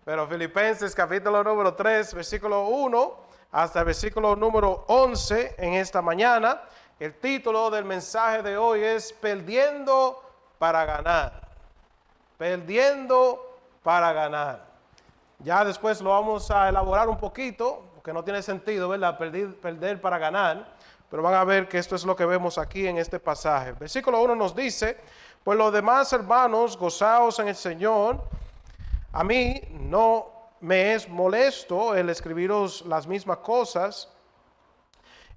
Pero Filipenses capítulo número 3, versículo 1 hasta el versículo número 11 en esta mañana. El título del mensaje de hoy es Perdiendo para ganar. Perdiendo para ganar. Ya después lo vamos a elaborar un poquito, porque no tiene sentido, ¿verdad? Perder para ganar. Pero van a ver que esto es lo que vemos aquí en este pasaje. Versículo 1 nos dice: pues los demás hermanos, gozaos en el Señor. A mí no me es molesto el escribiros las mismas cosas,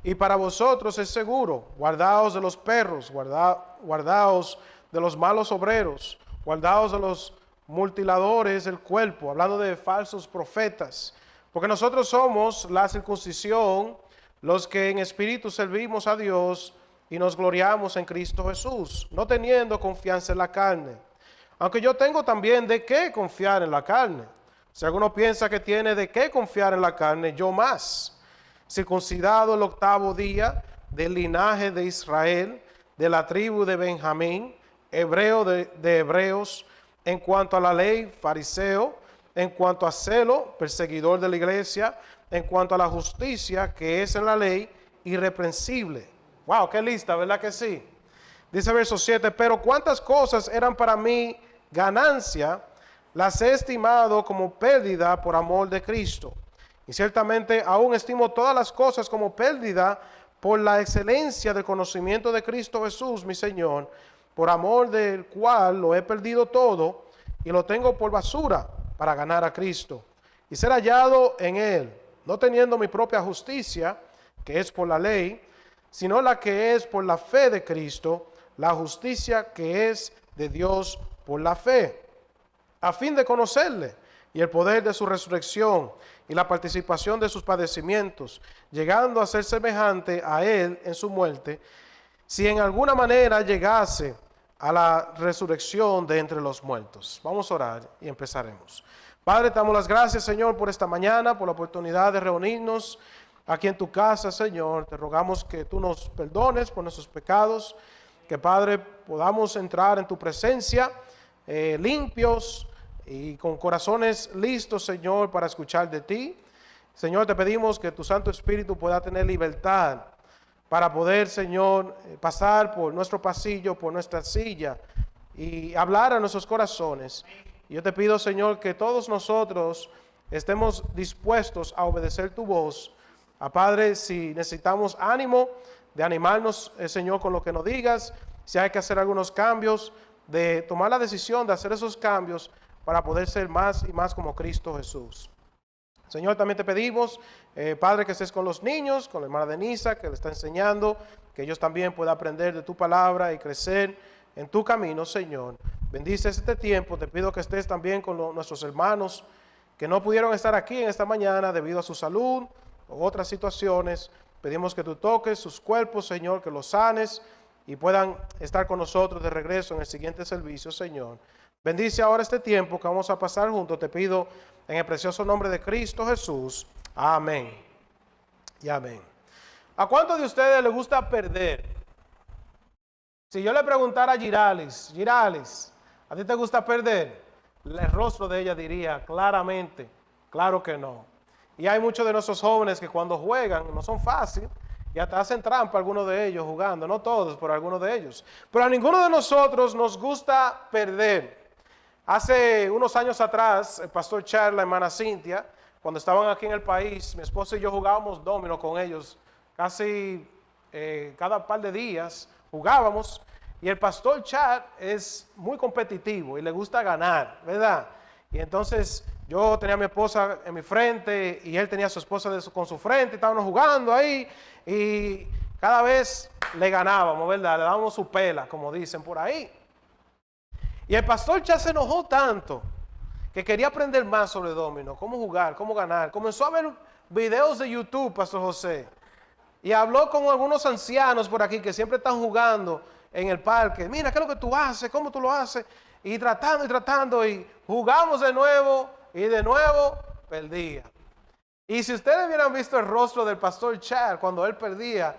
y para vosotros es seguro. Guardaos de los perros, guardaos de los malos obreros, guardaos de los mutiladores del cuerpo, hablando de falsos profetas, porque nosotros somos la circuncisión, los que en espíritu servimos a Dios y nos gloriamos en Cristo Jesús, no teniendo confianza en la carne. Aunque yo tengo también de qué confiar en la carne. Si alguno piensa que tiene de qué confiar en la carne, yo más. Circuncidado el 8º día, del linaje de Israel, de la tribu de Benjamín, hebreo de hebreos, en cuanto a la ley, fariseo, en cuanto a celo, perseguidor de la iglesia, en cuanto a la justicia que es en la ley, irreprensible. Wow, qué lista, ¿verdad que sí? Dice verso 7, pero cuántas cosas eran para mí ganancia, las he estimado como pérdida por amor de Cristo. Y ciertamente aún estimo todas las cosas como pérdida por la excelencia del conocimiento de Cristo Jesús, mi Señor, por amor del cual lo he perdido todo y lo tengo por basura para ganar a Cristo y ser hallado en Él, no teniendo mi propia justicia, que es por la ley, sino la que es por la fe de Cristo, la justicia que es de Dios por la fe, a fin de conocerle y el poder de su resurrección y la participación de sus padecimientos, llegando a ser semejante a Él en su muerte, si en alguna manera llegase a la resurrección de entre los muertos. Vamos a orar y empezaremos. Padre, te damos las gracias, Señor, por esta mañana, por la oportunidad de reunirnos aquí en tu casa, Señor. Te rogamos que tú nos perdones por nuestros pecados, que, Padre, podamos entrar en tu presencia limpios y con corazones listos, Señor, para escuchar de ti. Señor, te pedimos que tu Santo Espíritu pueda tener libertad para poder, Señor, pasar por nuestro pasillo, por nuestra silla y hablar a nuestros corazones. Y yo te pido, Señor, que todos nosotros estemos dispuestos a obedecer tu voz. Padre, si necesitamos ánimo, de animarnos, Señor, con lo que nos digas. Si hay que hacer algunos cambios, de tomar la decisión de hacer esos cambios para poder ser más y más como Cristo Jesús. Señor, también te pedimos, Padre, que estés con los niños, con la hermana Denisa, que le está enseñando, que ellos también puedan aprender de tu palabra y crecer en tu camino, Señor. Bendice este tiempo. Te pido que estés también con nuestros hermanos que no pudieron estar aquí en esta mañana debido a su salud o otras situaciones. Pedimos que tú toques sus cuerpos, Señor, que los sanes y puedan estar con nosotros de regreso en el siguiente servicio, Señor. Bendice ahora este tiempo que vamos a pasar juntos. Te pido en el precioso nombre de Cristo Jesús. Amén. Y amén. ¿A cuántos de ustedes les gusta perder? Si yo le preguntara a Giralis, ¿a ti te gusta perder? El rostro de ella diría claramente, claro que no. Y hay muchos de nuestros jóvenes que cuando juegan no son fáciles y hasta hacen trampa algunos de ellos jugando, no todos, pero algunos de ellos. Pero a ninguno de nosotros nos gusta perder. Hace unos años atrás, el pastor Charles, la hermana Cintia, cuando estaban aquí en el país, mi esposa y yo jugábamos dominó con ellos casi cada par de días jugábamos. Y el pastor Chad es muy competitivo y le gusta ganar, ¿verdad? Y entonces yo tenía a mi esposa en mi frente y él tenía a su esposa con su frente, estábamos jugando ahí y cada vez le ganábamos, ¿verdad? Le dábamos su pela, como dicen por ahí. Y el pastor Chad se enojó tanto que quería aprender más sobre dominó, cómo jugar, cómo ganar. Comenzó a ver videos de YouTube, Pastor José, y habló con algunos ancianos por aquí que siempre están jugando en el parque. Mira, ¿qué es lo que tú haces? ¿Cómo tú lo haces? Y tratando, y jugamos de nuevo, y de nuevo perdía. Y si ustedes hubieran visto el rostro del pastor Chad cuando él perdía,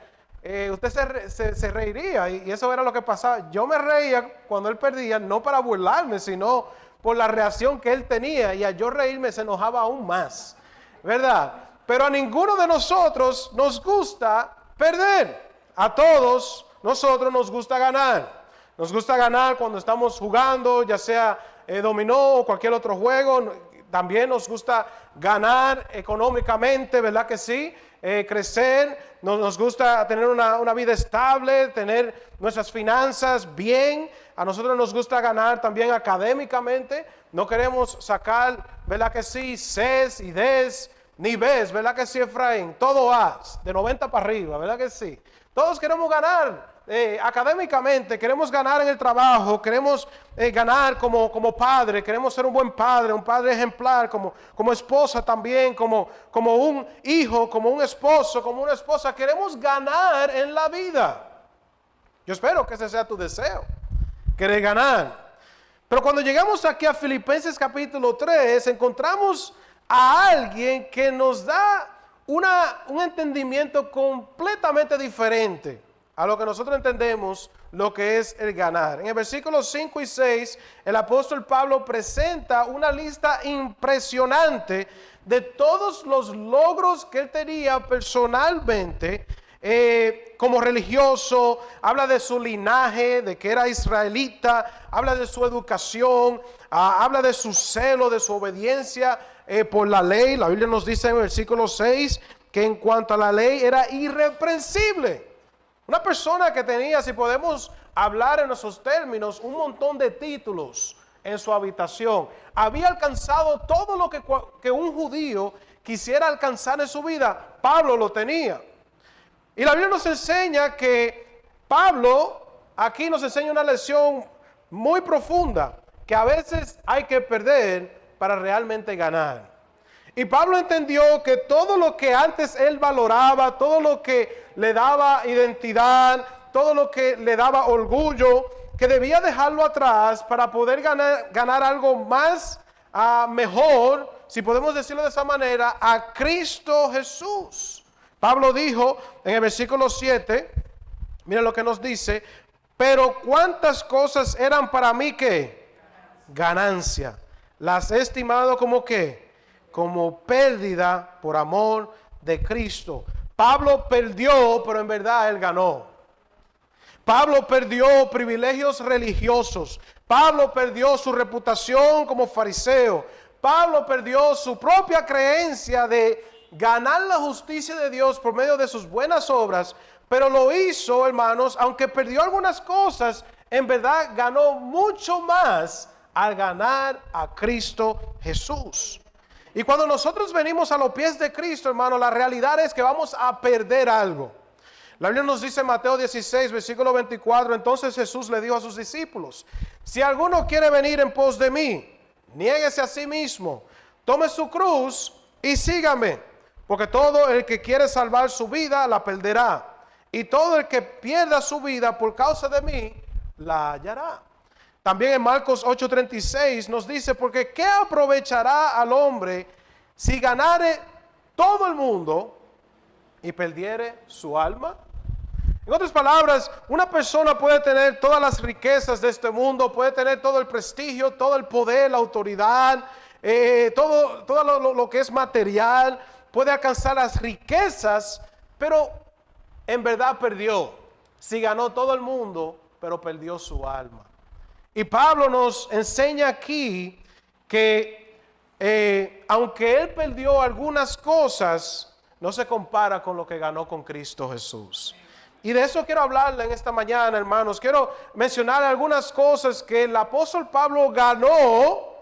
usted se reiría, y eso era lo que pasaba. Yo me reía cuando él perdía, no para burlarme, sino por la reacción que él tenía, y al yo reírme se enojaba aún más, ¿verdad? Pero a ninguno de nosotros nos gusta perder. A todos nosotros nos gusta ganar. Nos gusta ganar cuando estamos jugando, ya sea dominó o cualquier otro juego. También nos gusta ganar económicamente, ¿verdad que sí? Crecer, nos gusta tener una vida estable, tener nuestras finanzas bien. A nosotros nos gusta ganar también académicamente. No queremos sacar, ¿verdad que sí? Cs y Ds, ni Bs, ¿verdad que sí, Efraín? Todo As, de 90 para arriba, ¿verdad que sí? Todos queremos ganar académicamente, queremos ganar en el trabajo, queremos ganar como padre, queremos ser un buen padre, un padre ejemplar, como esposa también, como un hijo, como un esposo, como una esposa. Queremos ganar en la vida. Yo espero que ese sea tu deseo, querer ganar. Pero cuando llegamos aquí a Filipenses capítulo 3, encontramos a alguien que nos da un entendimiento completamente diferente a lo que nosotros entendemos lo que es el ganar. En el versículo 5 y 6, el apóstol Pablo presenta una lista impresionante de todos los logros que él tenía personalmente como religioso. Habla de su linaje, de que era israelita, habla de su educación, habla de su celo, de su obediencia por la ley. La Biblia nos dice en el versículo 6 que en cuanto a la ley era irreprensible. Una persona que tenía, si podemos hablar en nuestros términos, un montón de títulos en su habitación. Había alcanzado todo lo que un judío quisiera alcanzar en su vida. Pablo lo tenía. Y la Biblia nos enseña que Pablo aquí nos enseña una lección muy profunda, que a veces hay que perder para realmente ganar. Y Pablo entendió que todo lo que antes él valoraba, todo lo que le daba identidad, todo lo que le daba orgullo, que debía dejarlo atrás para poder ganar algo más mejor, si podemos decirlo de esa manera, a Cristo Jesús. Pablo dijo en el versículo 7, miren lo que nos dice: pero cuántas cosas eran para mí que ganancia, las he estimado como que como pérdida por amor de Cristo. Pablo perdió, pero en verdad él ganó. Pablo perdió privilegios religiosos. Pablo perdió su reputación como fariseo. Pablo perdió su propia creencia de ganar la justicia de Dios por medio de sus buenas obras, pero lo hizo, hermanos, aunque perdió algunas cosas, en verdad ganó mucho más al ganar a Cristo Jesús. Y cuando nosotros venimos a los pies de Cristo, hermano, la realidad es que vamos a perder algo. La Biblia nos dice en Mateo 16, versículo 24, entonces Jesús le dijo a sus discípulos: si alguno quiere venir en pos de mí, niéguese a sí mismo, tome su cruz y sígame, porque todo el que quiere salvar su vida la perderá, y todo el que pierda su vida por causa de mí la hallará. También en Marcos 8:36 nos dice: porque ¿qué aprovechará al hombre si ganare todo el mundo y perdiere su alma? En otras palabras, una persona puede tener todas las riquezas de este mundo, puede tener todo el prestigio, todo el poder, la autoridad, todo lo que es material, puede alcanzar las riquezas, pero en verdad perdió. Si ganó todo el mundo, pero perdió su alma. Y Pablo nos enseña aquí que aunque él perdió algunas cosas, no se compara con lo que ganó con Cristo Jesús. Y de eso quiero hablarle en esta mañana, hermanos. Quiero mencionar algunas cosas que el apóstol Pablo ganó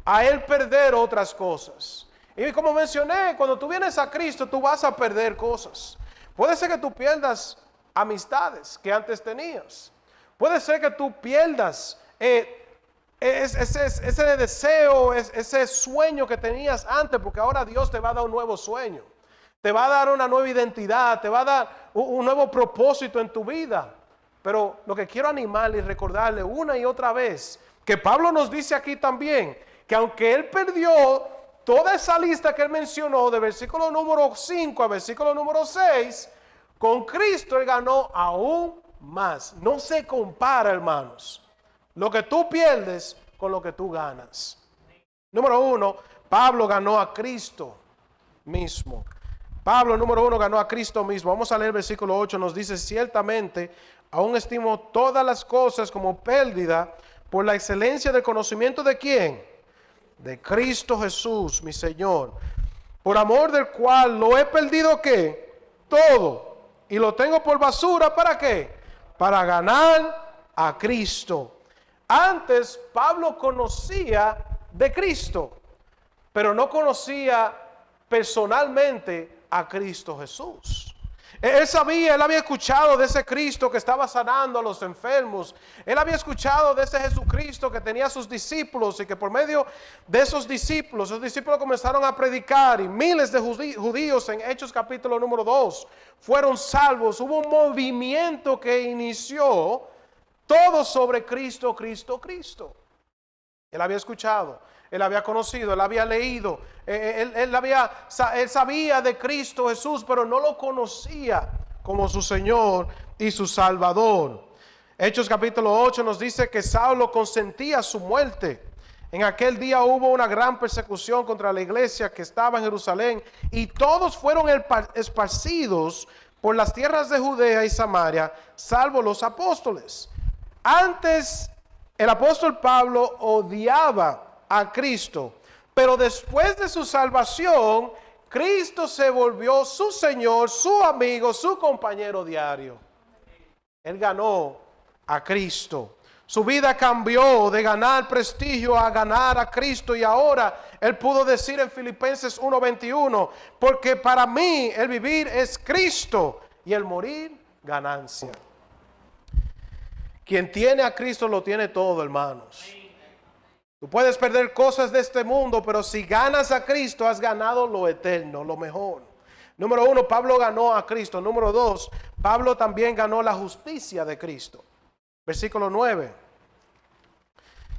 a él perder otras cosas. Y como mencioné, cuando tú vienes a Cristo, tú vas a perder cosas. Puede ser que tú pierdas amistades que antes tenías. Puede ser que tú pierdas ese deseo, ese sueño que tenías antes, porque ahora Dios te va a dar un nuevo sueño. Te va a dar una nueva identidad, te va a dar un nuevo propósito en tu vida. Pero lo que quiero animarle y recordarle una y otra vez, que Pablo nos dice aquí también, que aunque él perdió toda esa lista que él mencionó, de versículo número 5 a versículo número 6, con Cristo él ganó aún más. No se compara, hermanos. Lo que tú pierdes con lo que tú ganas. Número 1, Pablo ganó a Cristo mismo. Pablo, número 1, ganó a Cristo mismo. Vamos a leer el versículo 8, nos dice: ciertamente, aún estimo todas las cosas como pérdida por la excelencia del conocimiento de ¿quién? De Cristo Jesús, mi Señor, por amor del cual lo he perdido ¿qué? Todo, y lo tengo por basura, ¿para qué? Para ganar a Cristo. Antes Pablo conocía de Cristo, pero no conocía personalmente a Cristo Jesús. Él había escuchado de ese Cristo que estaba sanando a los enfermos. Él había escuchado de ese Jesucristo que tenía a sus discípulos y que por medio de esos discípulos comenzaron a predicar y miles de judíos en Hechos capítulo número 2 fueron salvos. Hubo un movimiento que inició todo sobre Cristo, Cristo, Cristo. Él había escuchado, él había conocido, él había leído, él sabía de Cristo Jesús, pero no lo conocía como su Señor y su Salvador. Hechos capítulo 8 nos dice que Saulo consentía su muerte. En aquel día hubo una gran persecución contra la iglesia que estaba en Jerusalén, y todos fueron esparcidos por las tierras de Judea y Samaria, salvo los apóstoles. Antes el apóstol Pablo odiaba a Cristo, pero después de su salvación, Cristo se volvió su Señor, su amigo, su compañero diario. Él ganó a Cristo. Su vida cambió de ganar prestigio a ganar a Cristo, y ahora él pudo decir en Filipenses 1:21, porque para mí el vivir es Cristo y el morir ganancia. Quien tiene a Cristo lo tiene todo, hermanos. Tú puedes perder cosas de este mundo, pero si ganas a Cristo, has ganado lo eterno, lo mejor. Número 1, Pablo ganó a Cristo. Número 2, Pablo también ganó la justicia de Cristo. Versículo 9.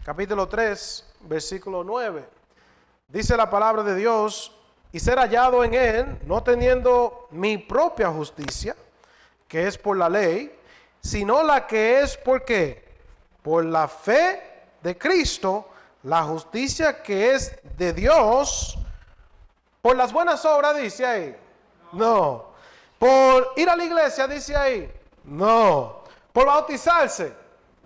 Capítulo 3, versículo 9. Dice la palabra de Dios: y ser hallado en él, no teniendo mi propia justicia, que es por la ley, sino la que es ¿por qué? Por la fe de Cristo, la justicia que es de Dios. Por las buenas obras, dice ahí. No. Por ir a la iglesia, dice ahí. No. Por bautizarse,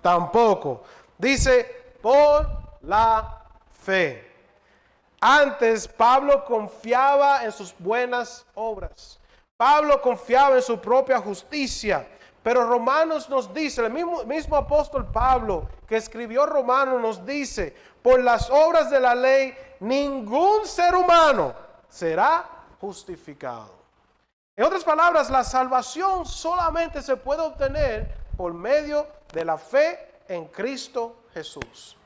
tampoco. Dice por la fe. Antes Pablo confiaba en sus buenas obras. Pablo confiaba en su propia justicia. Pero Romanos nos dice, el mismo apóstol Pablo que escribió Romanos nos dice: por las obras de la ley ningún ser humano será justificado. En otras palabras, la salvación solamente se puede obtener por medio de la fe en Cristo Jesús.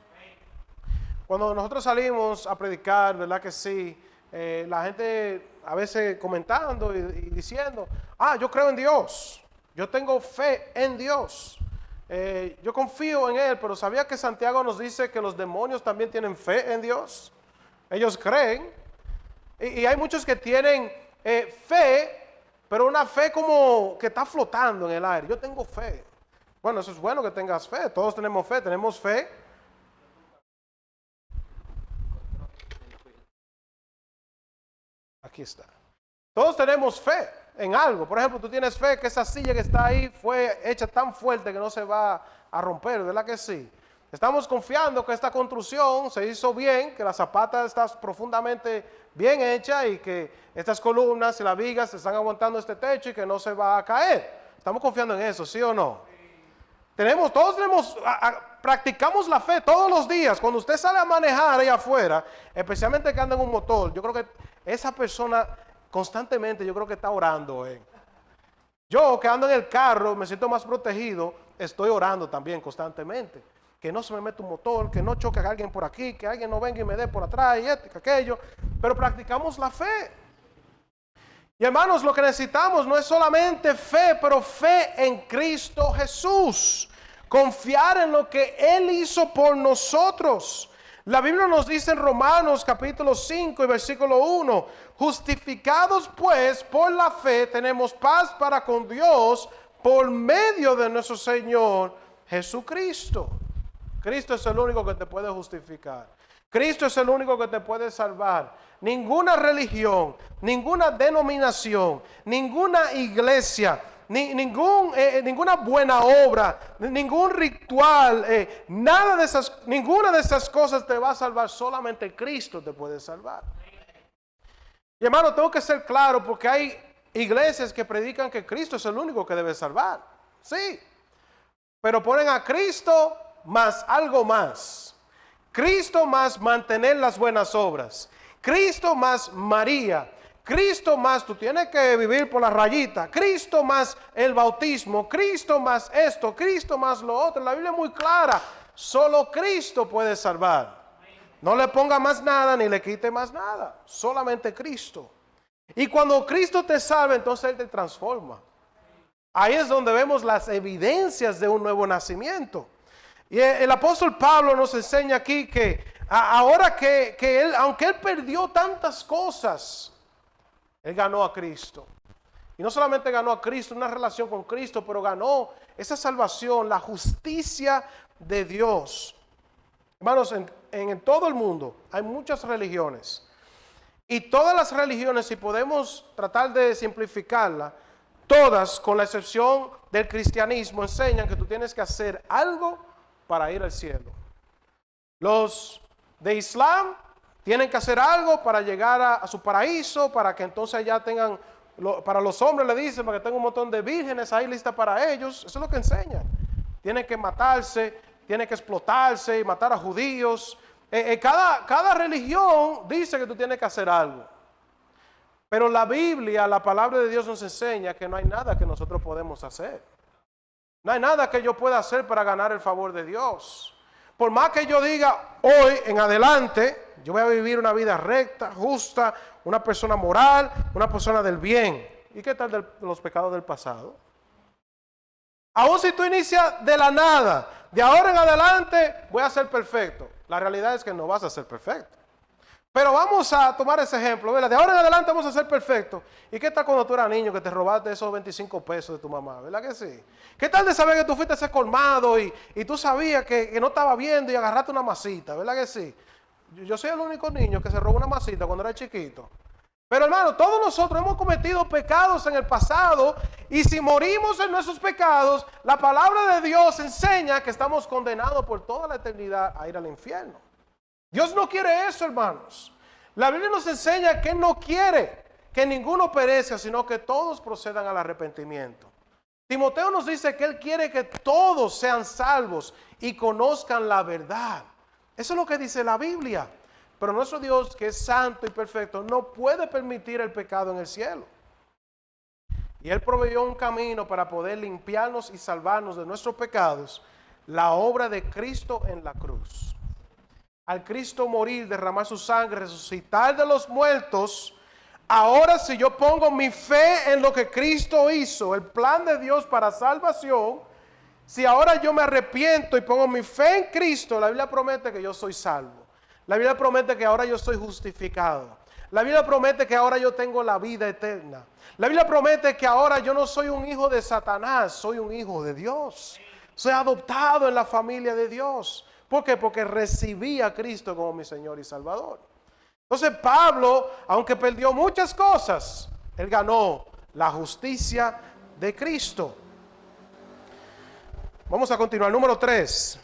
Cuando nosotros salimos a predicar, ¿verdad que sí? La gente a veces comentando y diciendo: yo creo en Dios. Yo tengo fe en Dios. Yo confío en Él, pero ¿sabía que Santiago nos dice que los demonios también tienen fe en Dios? Ellos creen. Y hay muchos que tienen fe, pero una fe como que está flotando en el aire. Yo tengo fe. Bueno, eso es bueno que tengas fe. Todos tenemos fe. Tenemos fe. Aquí está. Todos tenemos fe en algo. Por ejemplo, tú tienes fe que esa silla que está ahí fue hecha tan fuerte que no se va a romper, ¿verdad que sí? Estamos confiando que esta construcción se hizo bien, que la zapata está profundamente bien hecha y que estas columnas y las vigas están aguantando este techo y que no se va a caer. Estamos confiando en eso, ¿sí o no? Practicamos la fe todos los días. Cuando usted sale a manejar ahí afuera, especialmente que anda en un motor, yo creo que esa persona constantemente, yo creo que está orando. Yo que ando en el carro, me siento más protegido, estoy orando también constantemente. Que no se me meta un motor, que no choque a alguien por aquí, que alguien no venga y me dé por atrás y esto y aquello. Pero practicamos la fe. Y hermanos, lo que necesitamos no es solamente fe, pero fe en Cristo Jesús. Confiar en lo que Él hizo por nosotros. La Biblia nos dice en Romanos capítulo 5 y versículo 1: justificados pues por la fe tenemos paz para con Dios por medio de nuestro Señor Jesucristo. Cristo es el único que te puede justificar. Cristo es el único que te puede salvar. Ninguna religión, ninguna denominación, ninguna iglesia, ninguna buena obra, ningún ritual, ninguna de esas cosas te va a salvar. Solamente Cristo te puede salvar. Y hermano, tengo que ser claro porque hay iglesias que predican que Cristo es el único que debe salvar. Sí, pero ponen a Cristo más algo más. Cristo más mantener las buenas obras. Cristo más María. Cristo más tú tienes que vivir por la rayita. Cristo más el bautismo. Cristo más esto. Cristo más lo otro. La Biblia es muy clara. Solo Cristo puede salvar. No le ponga más nada ni le quite más nada. Solamente Cristo. Y cuando Cristo te salva, entonces Él te transforma. Ahí es donde vemos las evidencias de un nuevo nacimiento. Y el apóstol Pablo nos enseña aquí que ahora que él, aunque él perdió tantas cosas, él ganó a Cristo. Y no solamente ganó a Cristo, una relación con Cristo, pero ganó esa salvación, la justicia de Dios. Hermanos, en todo el mundo hay muchas religiones. Y todas las religiones, si podemos tratar de simplificarla, todas, con la excepción del cristianismo, enseñan que tú tienes que hacer algo para ir al cielo. Los de Islam tienen que hacer algo para llegar a su paraíso, para que entonces ya tengan, para los hombres le dicen, para que tengan un montón de vírgenes ahí listas para ellos. Eso es lo que enseñan. Tienen que matarse, tienen que explotarse y matar a judíos. Cada religión dice que tú tienes que hacer algo. Pero la Biblia, la palabra de Dios nos enseña que no hay nada que nosotros podemos hacer. No hay nada que yo pueda hacer para ganar el favor de Dios. Por más que yo diga hoy en adelante, yo voy a vivir una vida recta, justa, una persona moral, una persona del bien. ¿Y qué tal de los pecados del pasado? Aún si tú inicias de la nada, de ahora en adelante voy a ser perfecto. La realidad es que no vas a ser perfecto. Pero vamos a tomar ese ejemplo, ¿verdad? De ahora en adelante vamos a ser perfectos. ¿Y qué tal cuando tú eras niño que te robaste esos 25 pesos de tu mamá? ¿Verdad que sí? ¿Qué tal de saber que tú fuiste a ese colmado y tú sabías que no estaba viendo y agarraste una masita? ¿Verdad que sí? Yo soy el único niño que se robó una masita cuando era chiquito. Pero hermano, todos nosotros hemos cometido pecados en el pasado y si morimos en nuestros pecados, la palabra de Dios enseña que estamos condenados por toda la eternidad a ir al infierno. Dios no quiere eso, hermanos. La Biblia nos enseña que Él no quiere que ninguno perezca, sino que todos procedan al arrepentimiento. Timoteo nos dice que Él quiere que todos sean salvos y conozcan la verdad. Eso es lo que dice la Biblia. Pero nuestro Dios, que es santo y perfecto, no puede permitir el pecado en el cielo. Y Él proveyó un camino para poder limpiarnos y salvarnos de nuestros pecados, la obra de Cristo en la cruz. Al Cristo morir, derramar su sangre, resucitar de los muertos, ahora si yo pongo mi fe en lo que Cristo hizo, el plan de Dios para salvación, si ahora yo me arrepiento y pongo mi fe en Cristo, la Biblia promete que yo soy salvo. La Biblia promete que ahora yo soy justificado. La Biblia promete que ahora yo tengo la vida eterna. La Biblia promete que ahora yo no soy un hijo de Satanás, soy un hijo de Dios. Soy adoptado en la familia de Dios. ¿Por qué? Porque recibí a Cristo como mi Señor y Salvador. Entonces Pablo, aunque perdió muchas cosas, él ganó la justicia de Cristo. Vamos a continuar. Número 3.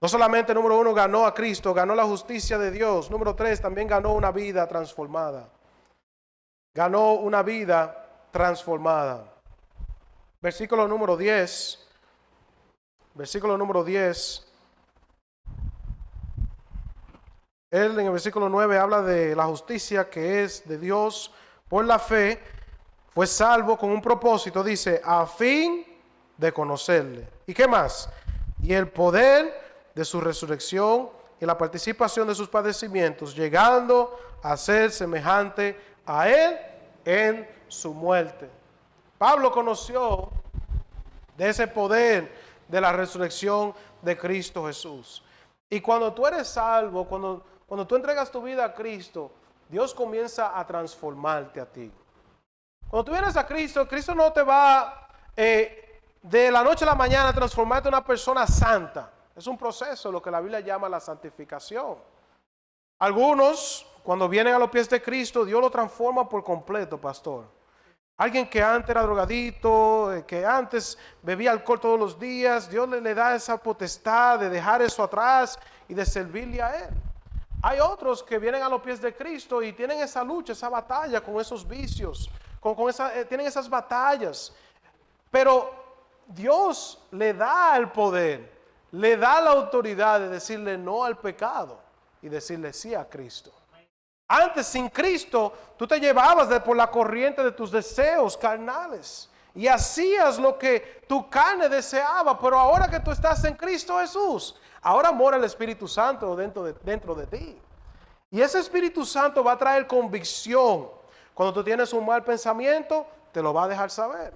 No solamente número 1 ganó a Cristo, ganó la justicia de Dios. Número 3, también ganó una vida transformada. Ganó una vida transformada. Versículo número 10. Versículo número 10. Él en el versículo 9 habla de la justicia que es de Dios por la fe. Fue salvo con un propósito, dice, a fin de conocerle. ¿Y qué más? Y el poder de su resurrección y la participación de sus padecimientos, llegando a ser semejante a Él en su muerte. Pablo conoció de ese poder de la resurrección de Cristo Jesús. Y cuando tú eres salvo, cuando tú entregas tu vida a Cristo, Dios comienza a transformarte a ti. Cuando tú vienes a Cristo, Cristo no te va de la noche a la mañana a transformarte en una persona santa. Es un proceso, lo que la Biblia llama la santificación. Algunos, cuando vienen a los pies de Cristo, Dios lo transforma por completo, pastor. Alguien que antes era drogadito, que antes bebía alcohol todos los días, Dios le da esa potestad de dejar eso atrás y de servirle a Él. Hay otros que vienen a los pies de Cristo y tienen esa lucha, esa batalla con esos vicios, tienen esas batallas. Pero Dios le da el poder, le da la autoridad de decirle no al pecado y decirle sí a Cristo. Antes, sin Cristo, tú te llevabas por la corriente de tus deseos carnales y hacías lo que tu carne deseaba, pero ahora que tú estás en Cristo Jesús, ahora mora el Espíritu Santo dentro de ti. Y ese Espíritu Santo va a traer convicción. Cuando tú tienes un mal pensamiento, te lo va a dejar saber.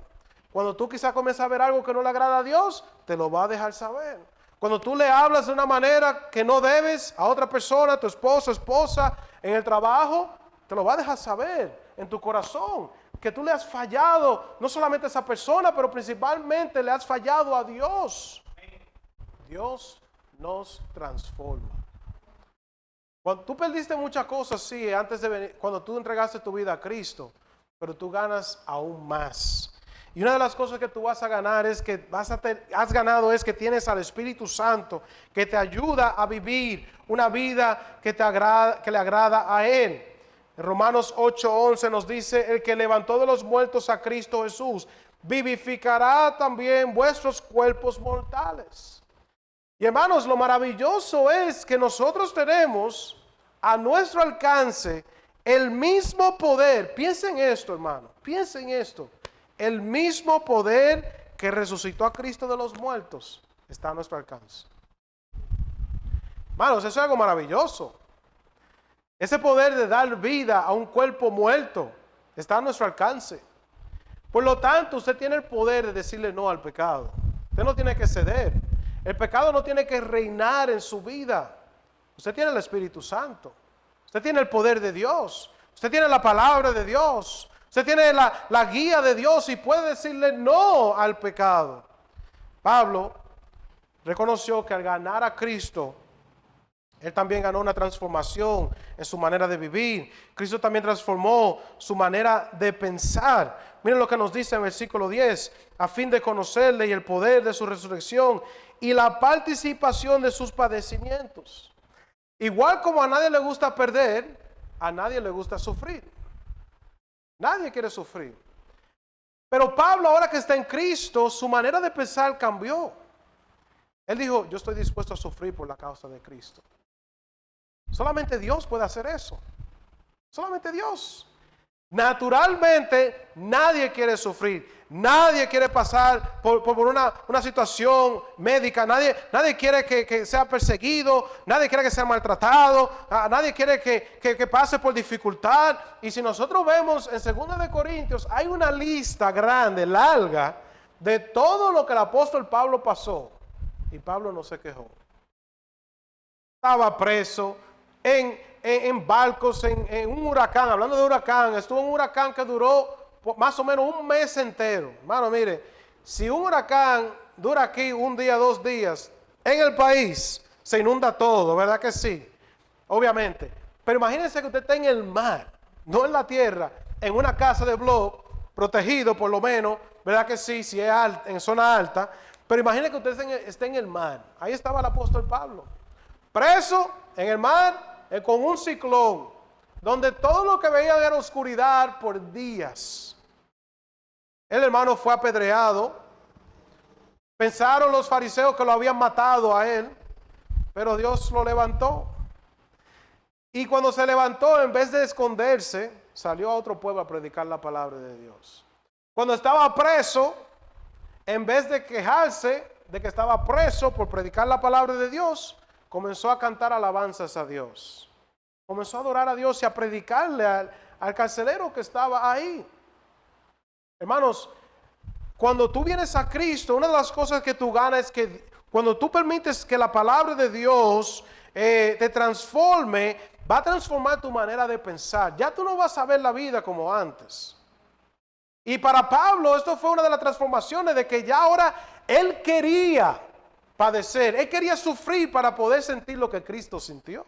Cuando tú quizás comienzas a ver algo que no le agrada a Dios, te lo va a dejar saber. Cuando tú le hablas de una manera que no debes a otra persona, tu esposo, esposa, en el trabajo, te lo va a dejar saber en tu corazón. Que tú le has fallado, no solamente a esa persona, pero principalmente le has fallado a Dios. Dios nos transforma. Cuando tú perdiste muchas cosas, sí, antes de venir, cuando tú entregaste tu vida a Cristo, pero tú ganas aún más. Y una de las cosas que tú vas a ganar es que has ganado es que tienes al Espíritu Santo que te ayuda a vivir una vida que le agrada a Él. En Romanos 8:11 nos dice: el que levantó de los muertos a Cristo Jesús, vivificará también vuestros cuerpos mortales. Y hermanos, lo maravilloso es que nosotros tenemos a nuestro alcance el mismo poder. Piensen esto, hermano, piensen esto. El mismo poder que resucitó a Cristo de los muertos está a nuestro alcance. Hermanos, eso es algo maravilloso. Ese poder de dar vida a un cuerpo muerto está a nuestro alcance. Por lo tanto, usted tiene el poder de decirle no al pecado. Usted no tiene que ceder. El pecado no tiene que reinar en su vida. Usted tiene el Espíritu Santo. Usted tiene el poder de Dios. Usted tiene la palabra de Dios. Usted tiene la guía de Dios y puede decirle no al pecado. Pablo reconoció que al ganar a Cristo, él también ganó una transformación en su manera de vivir. Cristo también transformó su manera de pensar. Miren lo que nos dice en el versículo 10. A fin de conocerle y el poder de su resurrección y la participación de sus padecimientos. Igual como a nadie le gusta perder, a nadie le gusta sufrir. Nadie quiere sufrir. Pero Pablo, ahora que está en Cristo, su manera de pensar cambió. Él dijo: yo estoy dispuesto a sufrir por la causa de Cristo. Solamente Dios puede hacer eso. Solamente Dios. Naturalmente, nadie quiere sufrir. Nadie quiere pasar por una situación médica. Nadie quiere que sea perseguido. Nadie quiere que sea maltratado. Nadie quiere que pase por dificultad. Y si nosotros vemos en 2 de Corintios, hay una lista grande, larga, de todo lo que el apóstol Pablo pasó. Y Pablo no se quejó. Estaba preso en barcos, en un huracán. Hablando de huracán, estuvo en un huracán que duró más o menos un mes entero. Hermano, mire, si un huracán dura aquí un día, 2 días, en el país se inunda todo, ¿verdad que sí? Obviamente. Pero imagínense que usted está en el mar, no en la tierra, en una casa de bloc, protegido por lo menos, ¿verdad que sí? Si es en zona alta. Pero imagínense que usted esté en el mar. Ahí estaba el apóstol Pablo, preso en el mar, con un ciclón, donde todo lo que veía era oscuridad por días. El hermano fue apedreado. Pensaron los fariseos que lo habían matado a él, pero Dios lo levantó. Y cuando se levantó, en vez de esconderse, salió a otro pueblo a predicar la palabra de Dios. Cuando estaba preso, en vez de quejarse de que estaba preso por predicar la palabra de Dios, comenzó a cantar alabanzas a Dios. Comenzó a adorar a Dios y a predicarle al carcelero que estaba ahí. Hermanos, cuando tú vienes a Cristo, una de las cosas que tú ganas es que cuando tú permites que la palabra de Dios te transforme, va a transformar tu manera de pensar. Ya tú no vas a ver la vida como antes. Y para Pablo esto fue una de las transformaciones, de que ya ahora él quería padecer. Él quería sufrir para poder sentir lo que Cristo sintió.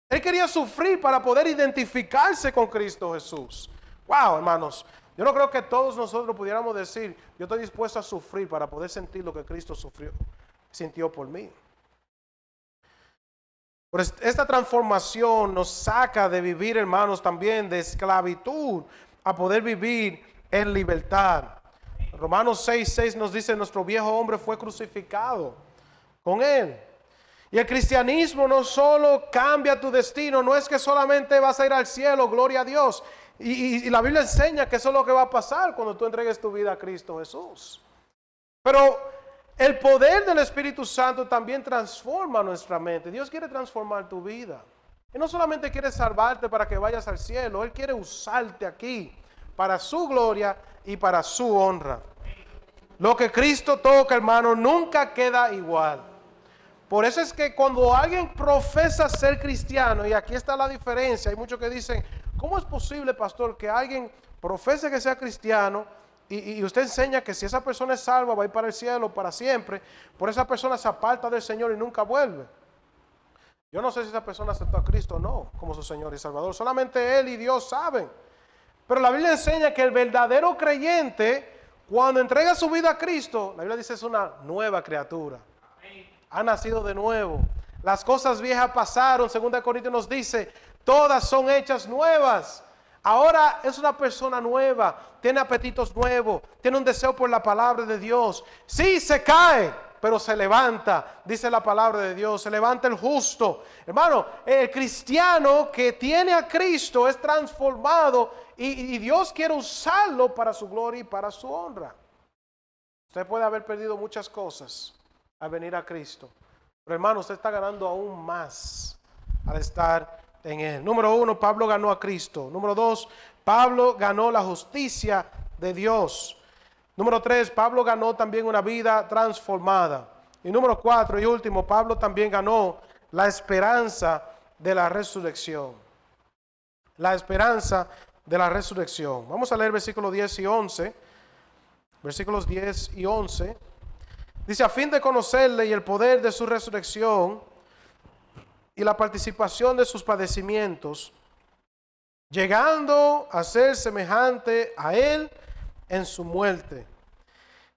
Él quería sufrir para poder identificarse con Cristo Jesús. Wow, hermanos. Yo no creo que todos nosotros pudiéramos decir, yo estoy dispuesto a sufrir para poder sentir lo que Cristo sintió por mí. Pero esta transformación nos saca de vivir, hermanos, también de esclavitud a poder vivir en libertad. Romanos 6:6 nos dice, nuestro viejo hombre fue crucificado con él. Y el cristianismo no solo cambia tu destino, no es que solamente vas a ir al cielo, gloria a Dios. Y la Biblia enseña que eso es lo que va a pasar cuando tú entregues tu vida a Cristo Jesús. Pero el poder del Espíritu Santo también transforma nuestra mente. Dios quiere transformar tu vida. Él no solamente quiere salvarte para que vayas al cielo, Él quiere usarte aquí para su gloria y para su honra. Lo que Cristo toca, hermano, nunca queda igual. Por eso es que cuando alguien profesa ser cristiano, y aquí está la diferencia, hay muchos que dicen, ¿cómo es posible, pastor, que alguien profese que sea cristiano y usted enseña que si esa persona es salva va a ir para el cielo para siempre, por esa persona se aparta del Señor y nunca vuelve? Yo no sé si esa persona aceptó a Cristo o no como su Señor y Salvador, solamente Él y Dios saben. Pero la Biblia enseña que el verdadero creyente, cuando entrega su vida a Cristo, la Biblia dice es una nueva criatura. Ha nacido de nuevo. Las cosas viejas pasaron, 2 Corintios nos dice, todas son hechas nuevas. Ahora es una persona nueva, tiene apetitos nuevos, tiene un deseo por la palabra de Dios. Sí, se cae, pero se levanta, dice la palabra de Dios, se levanta el justo. Hermano, el cristiano que tiene a Cristo es transformado y Dios quiere usarlo para su gloria y para su honra. Usted puede haber perdido muchas cosas al venir a Cristo, pero hermano, usted está ganando aún más al estar en Él. Número 1, Pablo ganó a Cristo. Número 2, Pablo ganó la justicia de Dios. Número 3, Pablo ganó también una vida transformada. Y número 4 y último, Pablo también ganó la esperanza de la resurrección. La esperanza de la resurrección. Vamos a leer versículos 10 y 11. Versículos 10 y 11. Dice, a fin de conocerle y el poder de su resurrección y la participación de sus padecimientos, llegando a ser semejante a Él en su muerte,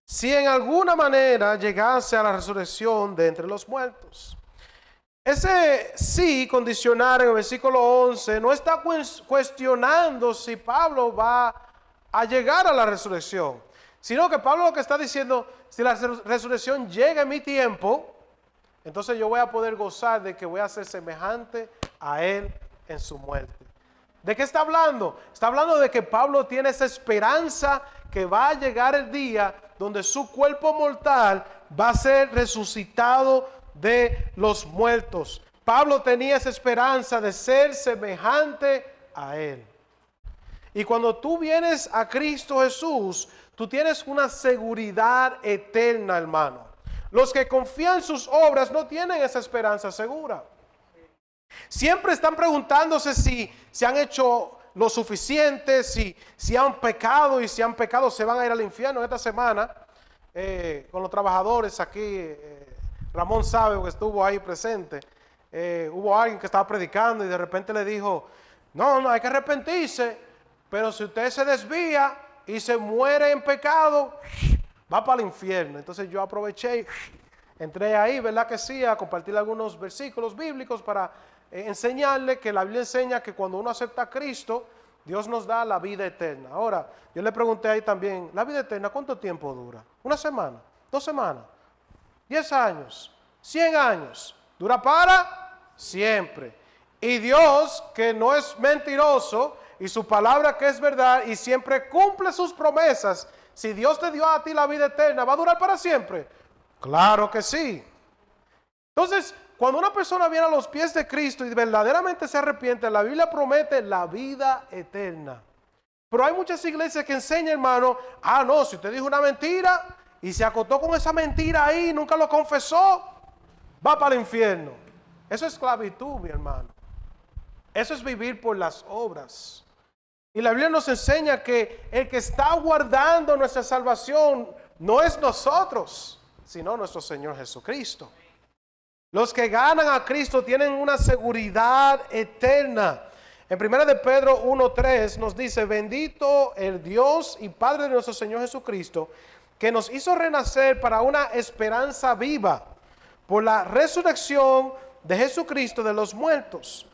si en alguna manera llegase a la resurrección de entre los muertos. Ese sí condicional en el versículo 11 no está cuestionando si Pablo va a llegar a la resurrección, sino que Pablo lo que está diciendo, si la resurrección llega en mi tiempo, entonces yo voy a poder gozar de que voy a ser semejante a Él en su muerte. ¿De qué está hablando? Está hablando de que Pablo tiene esa esperanza que va a llegar el día donde su cuerpo mortal va a ser resucitado de los muertos. Pablo tenía esa esperanza de ser semejante a Él. Y cuando tú vienes a Cristo Jesús, tú tienes una seguridad eterna, hermano. Los que confían en sus obras no tienen esa esperanza segura. Siempre están preguntándose si han hecho lo suficiente, si han pecado, y si han pecado se van a ir al infierno. Esta semana, con los trabajadores aquí, Ramón sabe que estuvo ahí presente, hubo alguien que estaba predicando y de repente le dijo, no, hay que arrepentirse, pero si usted se desvía y se muere en pecado, va para el infierno. Entonces yo aproveché y entré ahí, ¿verdad que sí?, a compartir algunos versículos bíblicos para enseñarle que la Biblia enseña que cuando uno acepta a Cristo, Dios nos da la vida eterna. Ahora, yo le pregunté ahí también, ¿la vida eterna cuánto tiempo dura? ¿Una semana? ¿2 semanas? 10 años, 100 años, dura para siempre. Y Dios, que no es mentiroso, y su palabra que es verdad, y siempre cumple sus promesas, si Dios te dio a ti la vida eterna, ¿va a durar para siempre? Claro que sí. Entonces, cuando una persona viene a los pies de Cristo y verdaderamente se arrepiente, la Biblia promete la vida eterna. Pero hay muchas iglesias que enseñan, hermano, no, si usted dijo una mentira y se acotó con esa mentira ahí, nunca lo confesó, va para el infierno. Eso es esclavitud, mi hermano. Eso es vivir por las obras. Y la Biblia nos enseña que el que está guardando nuestra salvación no es nosotros. sino nuestro Señor Jesucristo. Los que ganan a Cristo tienen una seguridad eterna. En 1 de Pedro 1:3 nos dice: bendito el Dios y Padre de nuestro Señor Jesucristo, que nos hizo renacer para una esperanza viva por la resurrección de Jesucristo de los muertos.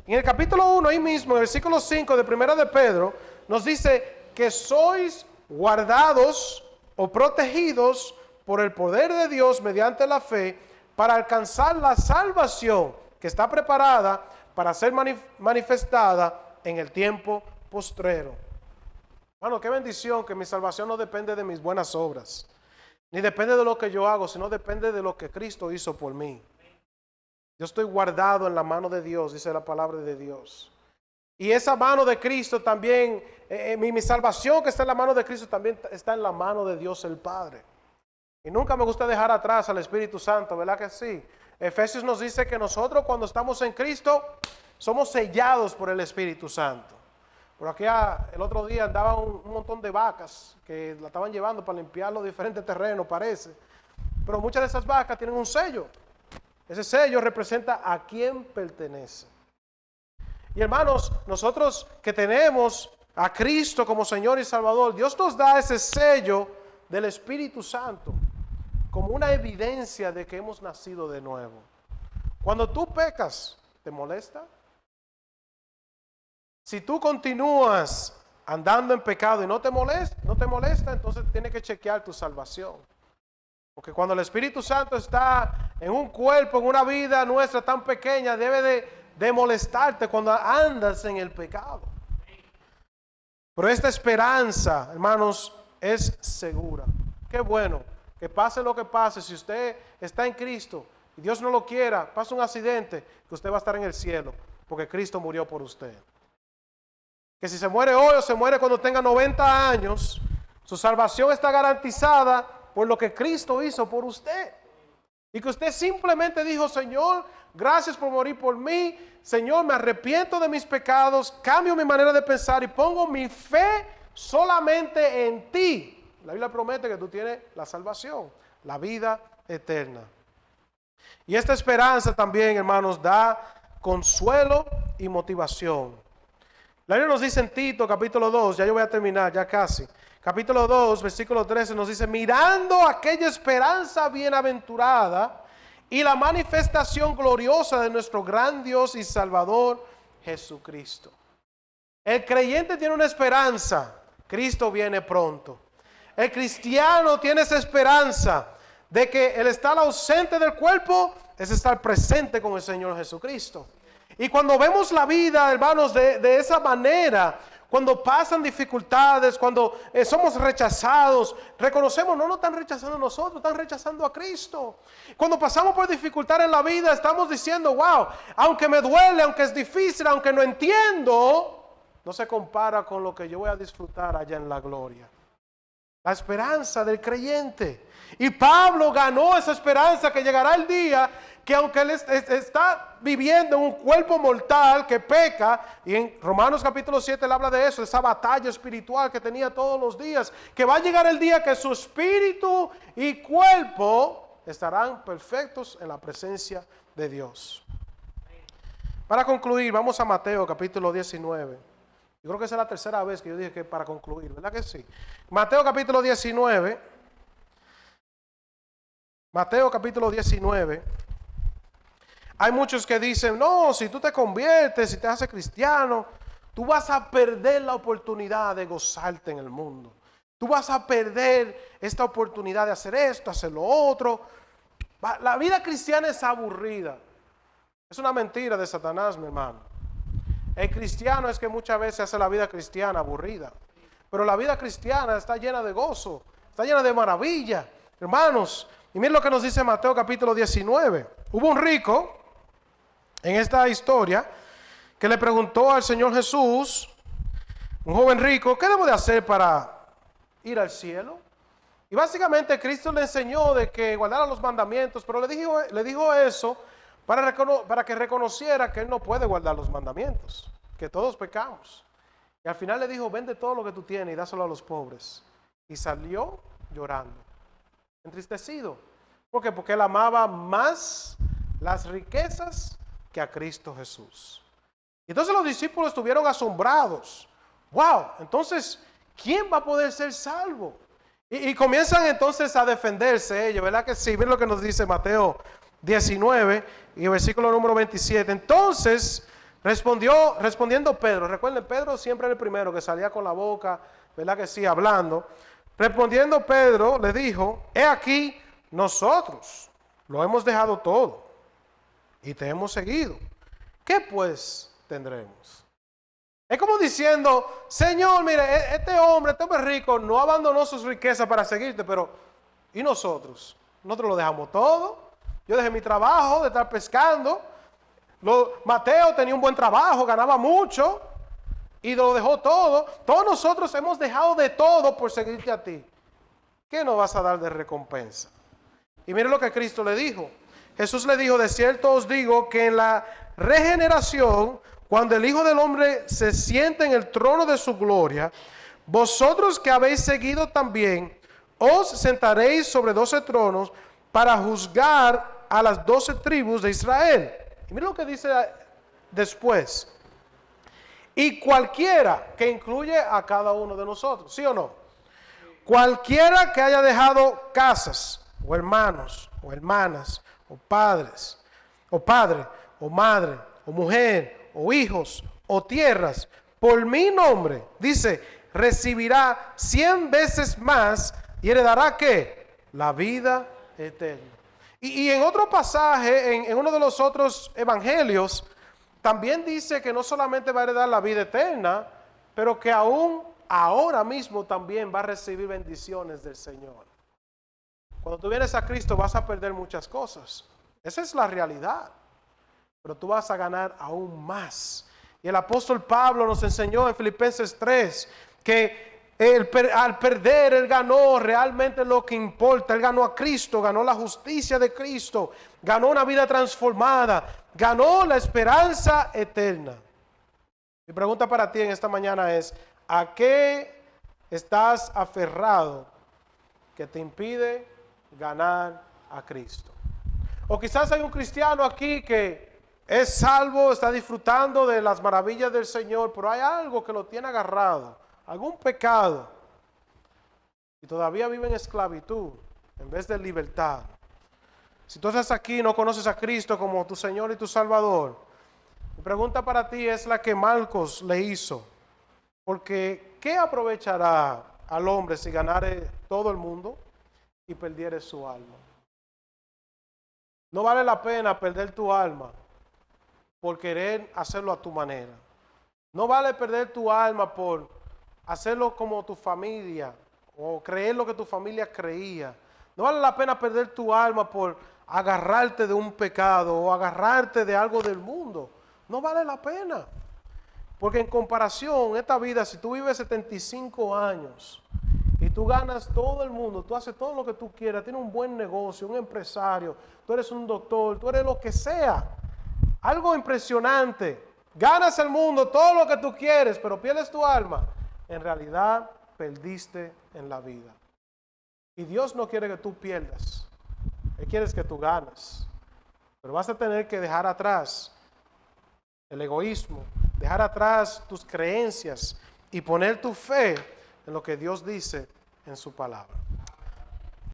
En el capítulo 1, ahí mismo, en el versículo 5 de 1 de Pedro, nos dice que sois guardados o protegidos por el poder de Dios mediante la fe para alcanzar la salvación que está preparada para ser manifestada en el tiempo postrero. Bueno, qué bendición que mi salvación no depende de mis buenas obras, ni depende de lo que yo hago, sino depende de lo que Cristo hizo por mí. Yo estoy guardado en la mano de Dios, dice la palabra de Dios. Y esa mano de Cristo también, mi salvación que está en la mano de Cristo también está en la mano de Dios el Padre. Y nunca me gusta dejar atrás al Espíritu Santo, ¿verdad que sí? Efesios nos dice que nosotros cuando estamos en Cristo somos sellados por el Espíritu Santo. Por aquí el otro día andaban un montón de vacas que la estaban llevando para limpiar los diferentes terrenos, parece. Pero muchas de esas vacas tienen un sello. Ese sello representa a quién pertenece. Y hermanos, nosotros que tenemos a Cristo como Señor y Salvador, Dios nos da ese sello del Espíritu Santo como una evidencia de que hemos nacido de nuevo. Cuando tú pecas, ¿te molesta? Si tú continúas andando en pecado y no te molesta, entonces tienes que chequear tu salvación. Porque cuando el Espíritu Santo está en un cuerpo, en una vida nuestra tan pequeña, debe de molestarte cuando andas en el pecado. Pero esta esperanza, hermanos, es segura. Qué bueno, que pase lo que pase, si usted está en Cristo y Dios no lo quiera, pasa un accidente, que usted va a estar en el cielo, porque Cristo murió por usted. Que si se muere hoy o se muere cuando tenga 90 años, su salvación está garantizada por lo que Cristo hizo por usted. Y que usted simplemente dijo: Señor, gracias por morir por mí. Señor, me arrepiento de mis pecados, cambio mi manera de pensar y pongo mi fe solamente en ti. La Biblia promete que tú tienes la salvación, la vida eterna. Y esta esperanza también, hermanos, da consuelo y motivación. La Biblia nos dice en Tito, capítulo 2, ya yo voy a terminar, ya casi. Capítulo 2, versículo 13 nos dice: mirando aquella esperanza bienaventurada y la manifestación gloriosa de nuestro gran Dios y Salvador Jesucristo. El creyente tiene una esperanza: Cristo viene pronto. El cristiano tiene esa esperanza de que el estar ausente del cuerpo es estar presente con el Señor Jesucristo. Y cuando vemos la vida, hermanos, de esa manera, cuando pasan dificultades, cuando somos rechazados, reconocemos, no nos están rechazando a nosotros, están rechazando a Cristo. Cuando pasamos por dificultad en la vida, estamos diciendo: wow, aunque me duele, aunque es difícil, aunque no entiendo, no se compara con lo que yo voy a disfrutar allá en la gloria. La esperanza del creyente. Y Pablo ganó esa esperanza que llegará el día que, aunque él está viviendo en un cuerpo mortal que peca, y en Romanos capítulo 7 él habla de eso, esa batalla espiritual que tenía todos los días, que va a llegar el día que su espíritu y cuerpo estarán perfectos en la presencia de Dios. Para concluir, vamos a Mateo capítulo 19. Yo creo que esa es la tercera vez que yo dije que para concluir, ¿verdad que sí? Mateo capítulo 19. Mateo capítulo 19. Hay muchos que dicen: no, si tú te conviertes, si te haces cristiano, tú vas a perder la oportunidad de gozarte en el mundo. Tú vas a perder esta oportunidad de hacer esto, hacer lo otro. La vida cristiana es aburrida. Es una mentira de Satanás, mi hermano. El cristiano es que muchas veces hace la vida cristiana aburrida. Pero la vida cristiana está llena de gozo, está llena de maravilla. Hermanos, y miren lo que nos dice Mateo capítulo 19. Hubo un rico en esta historia que le preguntó al Señor Jesús, un joven rico: ¿qué debo de hacer para ir al cielo? Y básicamente Cristo le enseñó de que guardara los mandamientos, pero le dijo eso para que reconociera que él no puede guardar los mandamientos, que todos pecamos. Y al final le dijo: vende todo lo que tú tienes y dáselo a los pobres. Y salió llorando, entristecido. ¿Por qué? Porque él amaba más las riquezas que a Cristo Jesús. Entonces los discípulos estuvieron asombrados. ¡Wow! Entonces, ¿quién va a poder ser salvo? Y comienzan entonces a defenderse ellos, ¿verdad que sí? Miren lo que nos dice Mateo 19 y el versículo número 27. Entonces, respondiendo Pedro, recuerden, Pedro siempre era el primero que salía con la boca, ¿verdad que sí? Hablando. Respondiendo Pedro, le dijo, he aquí, nosotros lo hemos dejado todo y te hemos seguido. ¿Qué pues tendremos? Es como diciendo, Señor, mire, este hombre rico no abandonó sus riquezas para seguirte, pero ¿y nosotros? Nosotros lo dejamos todo. Yo dejé mi trabajo de estar pescando. Mateo tenía un buen trabajo, ganaba mucho y lo dejó todo. Todos nosotros hemos dejado de todo por seguirte a ti. ¿Qué nos vas a dar de recompensa? Y mire lo que Cristo le dijo. Jesús le dijo, de cierto os digo que en la regeneración, cuando el Hijo del Hombre se siente en el trono de su gloria, vosotros que habéis seguido también, os sentaréis sobre 12 tronos para juzgar a las 12 tribus de Israel. Y mira lo que dice después. Y cualquiera, que incluye a cada uno de nosotros, ¿sí o no? Cualquiera que haya dejado casas, o hermanos, o hermanas, o padres, o padre, o madre, o mujer, o hijos, o tierras, por mi nombre, dice, recibirá 100 veces más y heredará ¿qué? La vida eterna. Y en otro pasaje, en uno de los otros evangelios, también dice que no solamente va a heredar la vida eterna, pero que aún ahora mismo también va a recibir bendiciones del Señor. Cuando tú vienes a Cristo vas a perder muchas cosas. Esa es la realidad. Pero tú vas a ganar aún más. Y el apóstol Pablo nos enseñó en Filipenses 3 que al perder, él ganó realmente lo que importa. Él ganó a Cristo, ganó la justicia de Cristo, ganó una vida transformada, ganó la esperanza eterna. Mi pregunta para ti en esta mañana es, ¿a qué estás aferrado que te impide ganar a Cristo? O quizás hay un cristiano aquí que es salvo, está disfrutando de las maravillas del Señor, pero hay algo que lo tiene agarrado, algún pecado, y todavía vive en esclavitud en vez de libertad. Si tú estás aquí y no conoces a Cristo como tu Señor y tu Salvador, mi pregunta para ti es la que Marcos le hizo. Porque ¿qué aprovechará al hombre si ganare todo el mundo y perdiere su alma? No vale la pena perder tu alma por querer hacerlo a tu manera. No vale perder tu alma por hacerlo como tu familia o creer lo que tu familia creía. No vale la pena perder tu alma por agarrarte de un pecado o agarrarte de algo del mundo. No vale la pena. Porque en comparación, esta vida, si tú vives 75 años y tú ganas todo el mundo, tú haces todo lo que tú quieras, tienes un buen negocio, un empresario, tú eres un doctor, tú eres lo que sea, algo impresionante, ganas el mundo, todo lo que tú quieres, pero pierdes tu alma, en realidad perdiste en la vida. Y Dios no quiere que tú pierdas, Él quiere que tú ganes, pero vas a tener que dejar atrás el egoísmo, dejar atrás tus creencias y poner tu fe en lo que Dios dice en su palabra.